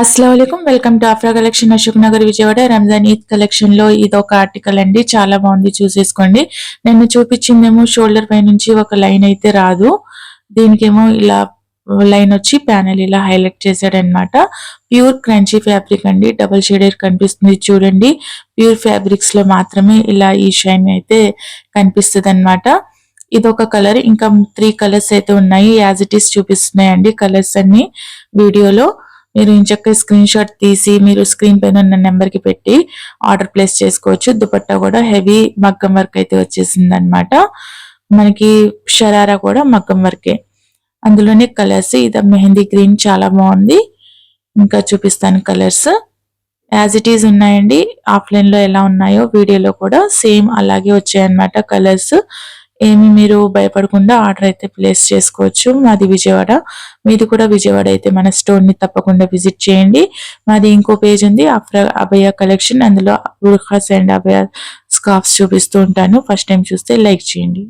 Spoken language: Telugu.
అస్సలాముఅలైకుం welcome to Afra collection Ashok Nagar Vijayawada Ramzan Eid collection లో ఇది ఒక ఆర్టికల్ అండి. చాలా బాగుంది, చూసేసుకోండి. నేను చూపించిందేమో షోల్డర్ పై నుంచి ఒక లైన్ అయితే రాదు, దీనికేమో ఇలా లైన్ వచ్చి ప్యానెల్ ఇలా హైలైట్ చేశాడనమాట. ప్యూర్ క్రంచీ ఫ్యాబ్రిక్ అండి, డబుల్ షేడెడ్ కనిపిస్తుంది చూడండి. ప్యూర్ ఫ్యాబ్రిక్స్ లో మాత్రమే ఇలా ఈ షైన్ అయితే కనిపిస్తుంది అనమాట. ఇది ఒక కలర్, ఇంకా 3 కలర్స్ అయితే ఉన్నాయి. యాజ్ ఇట్ ఈస్ చూపిస్తున్నాయండి కలర్స్ అన్ని వీడియోలో. మీరు ఇంచక్క స్క్రీన్ షాట్ తీసి మీరు స్క్రీన్ పైన ఉన్న నెంబర్ కి పెట్టి ఆర్డర్ ప్లేస్ చేసుకోవచ్చు. దుపట్టా కూడా హెవీ మగ్గం వర్క్ అయితే వచ్చేసింది అనమాట. మనకి షరారా కూడా మగ్గం వర్కే. అందులోనే కలర్స్, ఇది మెహందీ గ్రీన్ చాలా బాగుంది. ఇంకా చూపిస్తాను కలర్స్. యాజ్ ఇట్ ఈజ్ ఉన్నాయండి, ఆఫ్లైన్ లో ఎలా ఉన్నాయో వీడియోలో కూడా సేమ్ అలాగే వచ్చాయన్నమాట కలర్స్. ఏమి మీరు భయపడకుండా ఆర్డర్ అయితే ప్లేస్ చేసుకోవచ్చు. మాది విజయవాడ, మీది కూడా విజయవాడ అయితే మన స్టోర్ ని తప్పకుండా విజిట్ చేయండి. మాది ఇంకో పేజ్ ఉంది, అభయ కలెక్షన్. అందులో బుర్ఖాస్ అండ్ అభయ స్కార్ఫ్స్ చూపిస్తూ ఉంటాను. ఫస్ట్ టైం చూస్తే లైక్ చేయండి.